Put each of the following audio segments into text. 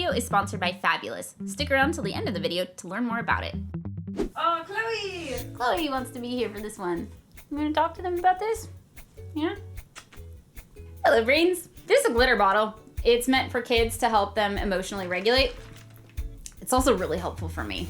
video is sponsored by Fabulous. Stick around till the end of the video to learn more about it. Oh, Chloe! Chloe wants to be here for this one. You gonna talk to them about this? Yeah? Hello, brains. This is a glitter bottle. It's meant for kids to help them emotionally regulate. It's also really helpful for me.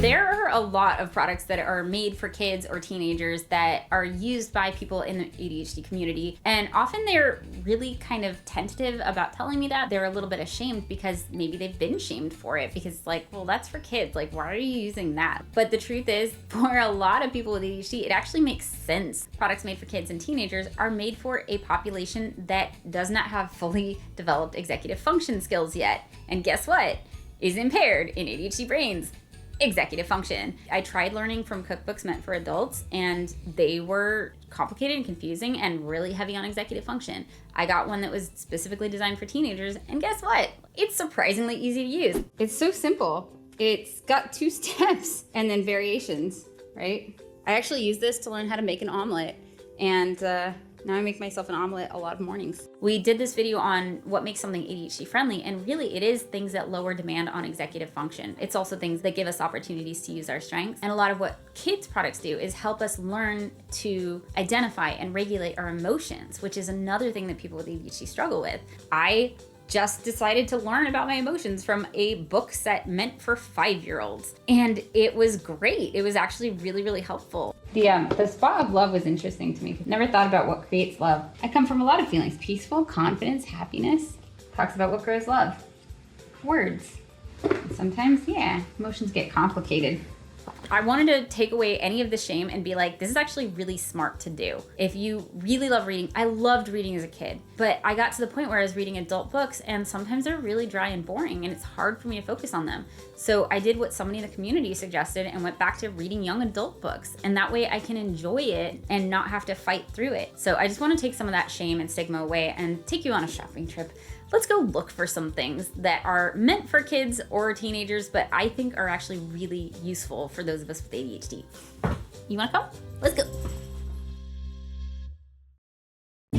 There are a lot of products that are made for kids or teenagers that are used by people in the ADHD community, and often they're really kind of tentative about telling me that. They're a little bit ashamed because maybe they've been shamed for it because, like, well, that's for kids. Like, why are you using that? But the truth is, for a lot of people with ADHD, it actually makes sense. Products made for kids and teenagers are made for a population that does not have fully developed executive function skills yet. And guess what? Is impaired in ADHD brains. Executive function. I tried learning from cookbooks meant for adults, and they were complicated and confusing and really heavy on executive function. I got one that was specifically designed for teenagers, and guess what? It's surprisingly easy to use. It's so simple. It's got 2 steps and then variations, right? I actually use this to learn how to make an omelet, and now I make myself an omelet a lot of mornings. We did this video on what makes something ADHD friendly, and really it is things that lower demand on executive function. It's also things that give us opportunities to use our strengths. And a lot of what kids products do is help us learn to identify and regulate our emotions, which is another thing that people with ADHD struggle with. I just decided to learn about my emotions from a book set meant for 5-year-olds. And it was great. It was actually really, really helpful. The spot of love was interesting to me. Never thought about what creates love. I come from a lot of feelings: peaceful, confidence, happiness. Talks about what grows love. Words. And sometimes, yeah, emotions get complicated. I wanted to take away any of the shame and be like, this is actually really smart to do. If you really love reading, I loved reading as a kid, but I got to the point where I was reading adult books and sometimes they're really dry and boring and it's hard for me to focus on them. So I did what somebody in the community suggested and went back to reading young adult books. And that way I can enjoy it and not have to fight through it. So I just want to take some of that shame and stigma away and take you on a shopping trip. Let's go look for some things that are meant for kids or teenagers, but I think are actually really useful for those of us with ADHD. You wanna come? Let's go. I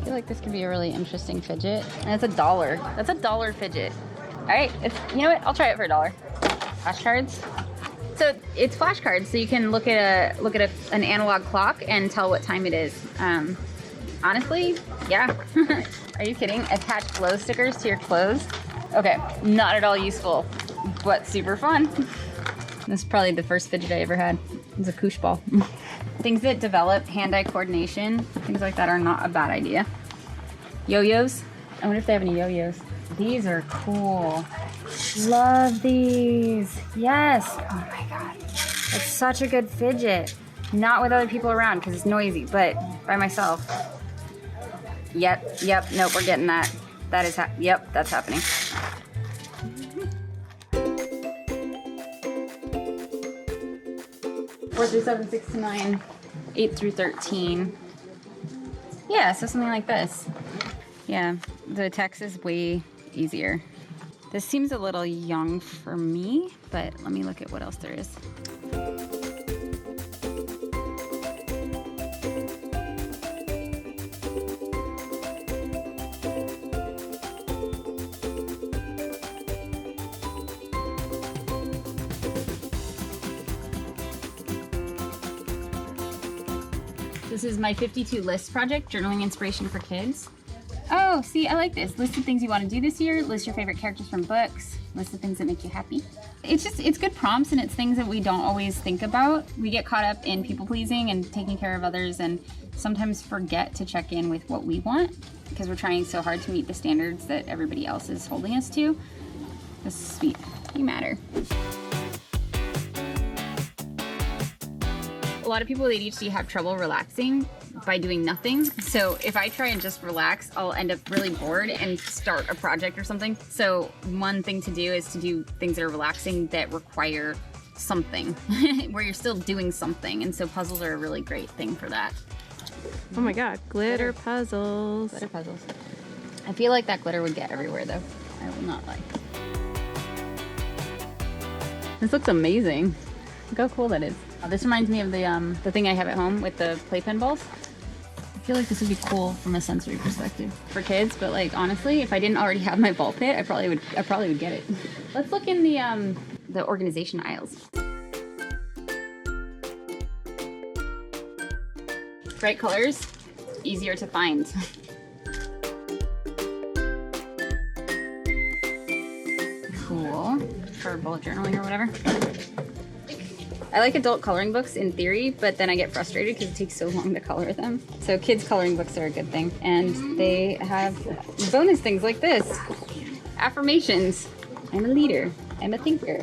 feel like this could be a really interesting fidget. And it's $1. That's $1 fidget. All right, you know what? I'll try it for $1. Flashcards. So it's flashcards, so you can look at an analog clock and tell what time it is. Honestly, yeah. Are you kidding? Attach glow stickers to your clothes? Okay, not at all useful, but super fun. This is probably the first fidget I ever had. It's a koosh ball. Things that develop hand-eye coordination, things like that are not a bad idea. Yo-yos. I wonder if they have any yo-yos. These are cool. Love these. Yes. Oh my God. It's such a good fidget. Not with other people around because it's noisy, but by myself. Yep. Nope, we're getting that. That is, yep, that's happening. 4 through 7, 6 to 9, 8 through 13. Yeah, so something like this. Yeah, the text is way easier. This seems a little young for me, but let me look at what else there is. This is my 52 list project, journaling inspiration for kids. Oh, see, I like this. List the things you want to do this year, list your favorite characters from books, list the things that make you happy. It's good prompts, and it's things that we don't always think about. We get caught up in people pleasing and taking care of others and sometimes forget to check in with what we want because we're trying so hard to meet the standards that everybody else is holding us to. This is sweet. You matter. A lot of people with ADHD have trouble relaxing by doing nothing. So if I try and just relax, I'll end up really bored and start a project or something. So one thing to do is to do things that are relaxing that require something, where you're still doing something. And so puzzles are a really great thing for that. Oh my God, glitter puzzles. Glitter puzzles. I feel like that glitter would get everywhere though. I will not lie. This looks amazing. Look how cool that is. Oh, this reminds me of the thing I have at home with the playpen balls. I feel like this would be cool from a sensory perspective for kids, but like honestly, if I didn't already have my ball pit, I probably would get it. Let's look in the organization aisles. Bright colors, easier to find. Cool. For bullet journaling or whatever. I like adult coloring books in theory, but then I get frustrated because it takes so long to color them. So kids' coloring books are a good thing. And they have bonus things like this. Affirmations. I'm a leader. I'm a thinker.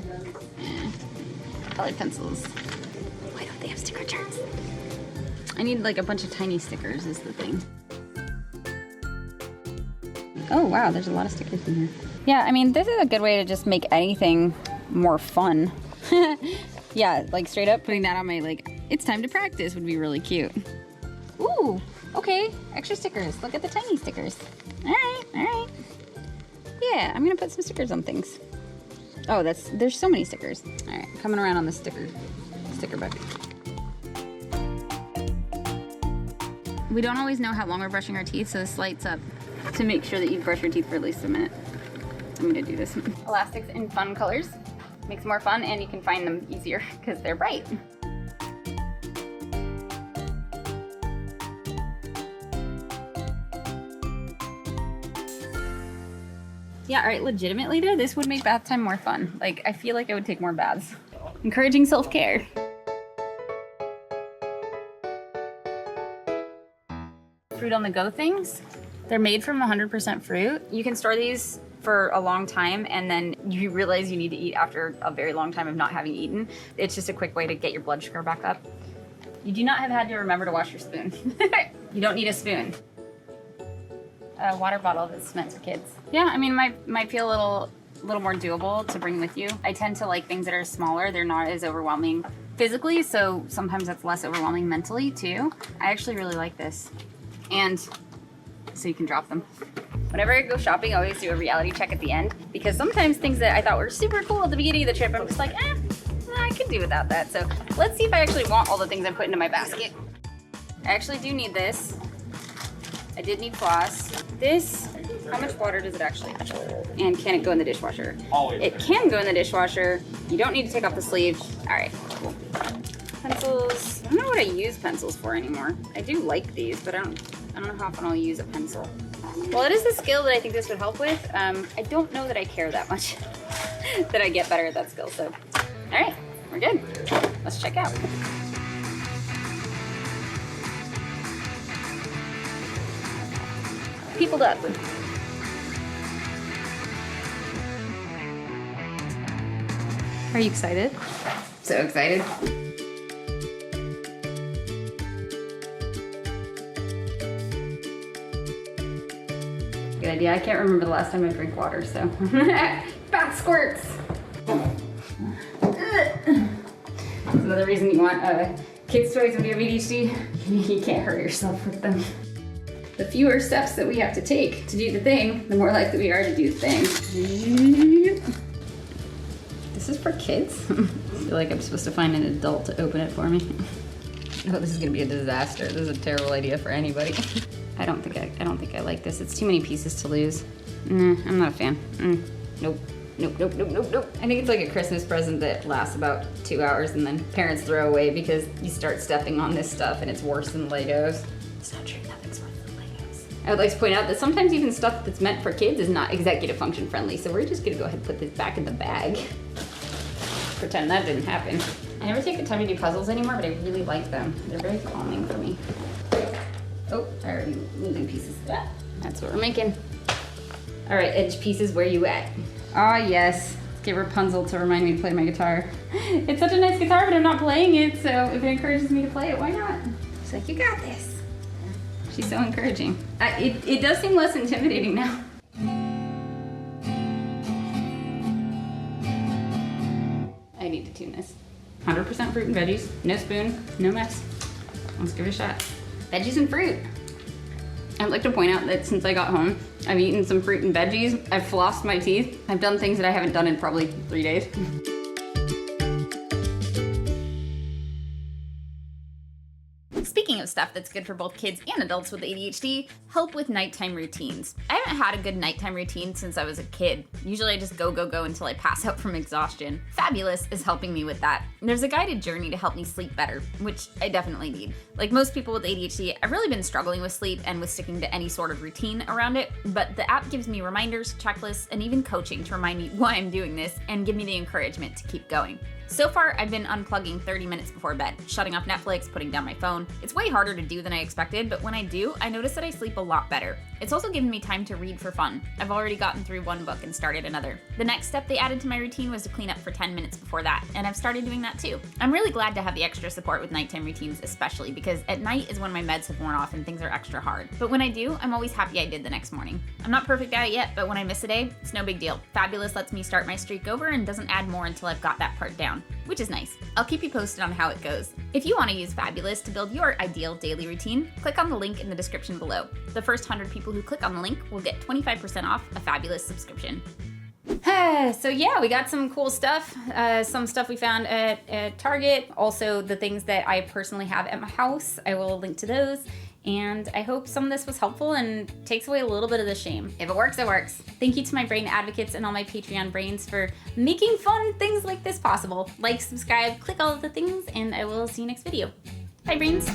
Colored pencils. Why don't they have sticker charts? I need like a bunch of tiny stickers is the thing. Oh wow, there's a lot of stickers in here. Yeah, I mean, this is a good way to just make anything more fun. Yeah, like straight up putting that on my like, it's time to practice would be really cute. Ooh, okay, extra stickers. Look at the tiny stickers. All right. Yeah, I'm gonna put some stickers on things. Oh, there's so many stickers. All right, coming around on the sticker book. We don't always know how long we're brushing our teeth, so this lights up to make sure that you brush your teeth for at least a minute. I'm gonna do this. Elastics in fun colors. Makes it more fun and you can find them easier because they're bright. Yeah, all right, legitimately though, this would make bath time more fun. Like, I feel like I would take more baths. Encouraging self-care. Fruit on the go things. They're made from 100% fruit. You can store these for a long time and then you realize you need to eat after a very long time of not having eaten. It's just a quick way to get your blood sugar back up. You do not have had to remember to wash your spoon. You don't need a spoon. A water bottle that's meant for kids. Yeah, I mean, might feel a little more doable to bring with you. I tend to like things that are smaller. They're not as overwhelming physically, so sometimes that's less overwhelming mentally too. I actually really like this. And so you can drop them. Whenever I go shopping, I always do a reality check at the end because sometimes things that I thought were super cool at the beginning of the trip, I'm just like, I can do without that. So let's see if I actually want all the things I put into my basket. I actually do need this. I did need floss. This, how much water does it actually have? And can it go in the dishwasher? Always. It can go in the dishwasher. You don't need to take off the sleeve. All right, cool. Pencils. I don't know what I use pencils for anymore. I do like these, but I don't know how often I'll use a pencil. Well, it is a skill that I think this would help with. I don't know that I care that much that I get better at that skill. So, all right, we're good. Let's check out. Peopled up. Are you excited? So excited. Good idea. I can't remember the last time I drank water, so. Bath squirts! That's another reason you want kids' toys when you have ADHD. You can't hurt yourself with them. The fewer steps that we have to take to do the thing, the more likely we are to do the thing. This is for kids? I feel like I'm supposed to find an adult to open it for me. Oh, this is gonna be a disaster. This is a terrible idea for anybody. I don't think I like this. It's too many pieces to lose. I'm not a fan. Nope. I think it's like a Christmas present that lasts about 2 hours and then parents throw away because you start stepping on this stuff and it's worse than Legos. It's not true, nothing's worse than Legos. I would like to point out that sometimes even stuff that's meant for kids is not executive function friendly, so we're just gonna go ahead and put this back in the bag. Pretend that didn't happen. I never take the time to do puzzles anymore, but I really like them. They're very calming for me. Oh, I already losing pieces. That's what we're making. All right, edge pieces, where you at? Ah, yes. Let's get Rapunzel to remind me to play my guitar. It's such a nice guitar, but I'm not playing it, so if it encourages me to play it, why not? She's like, you got this. She's so encouraging. It does seem less intimidating now. I need to tune this. 100% fruit and veggies, no spoon, no mess. Let's give it a shot. Veggies and fruit. I'd like to point out that since I got home, I've eaten some fruit and veggies. I've flossed my teeth. I've done things that I haven't done in probably 3 days. of stuff that's good for both kids and adults with ADHD help with nighttime routines. I haven't had a good nighttime routine since I was a kid. Usually I just go until I pass out from exhaustion. Fabulous is helping me with that. There's a guided journey to help me sleep better, which I definitely need. Like most people with ADHD, I've really been struggling with sleep and with sticking to any sort of routine around it, but the app gives me reminders, checklists, and even coaching to remind me why I'm doing this and give me the encouragement to keep going. So far, I've been unplugging 30 minutes before bed, shutting off Netflix, putting down my phone. It's way harder to do than I expected, but when I do, I notice that I sleep a lot better. It's also given me time to read for fun. I've already gotten through one book and started another. The next step they added to my routine was to clean up for 10 minutes before that, and I've started doing that too. I'm really glad to have the extra support with nighttime routines, especially because at night is when my meds have worn off and things are extra hard. But when I do, I'm always happy I did the next morning. I'm not perfect at it yet, but when I miss a day, it's no big deal. Fabulous lets me start my streak over and doesn't add more until I've got that part down, which is nice. I'll keep you posted on how it goes. If you want to use Fabulous to build your ideal daily routine, click on the link in the description below. The first 100 people who click on the link will get 25% off a Fabulous subscription. So yeah, we got some cool stuff. Some stuff we found at Target. Also the things that I personally have at my house. I will link to those. And I hope some of this was helpful and takes away a little bit of the shame. If it works, it works. Thank you to my brain advocates and all my Patreon brains for making fun things like this possible. Like, subscribe, click all of the things, and I will see you next video. Bye, brains.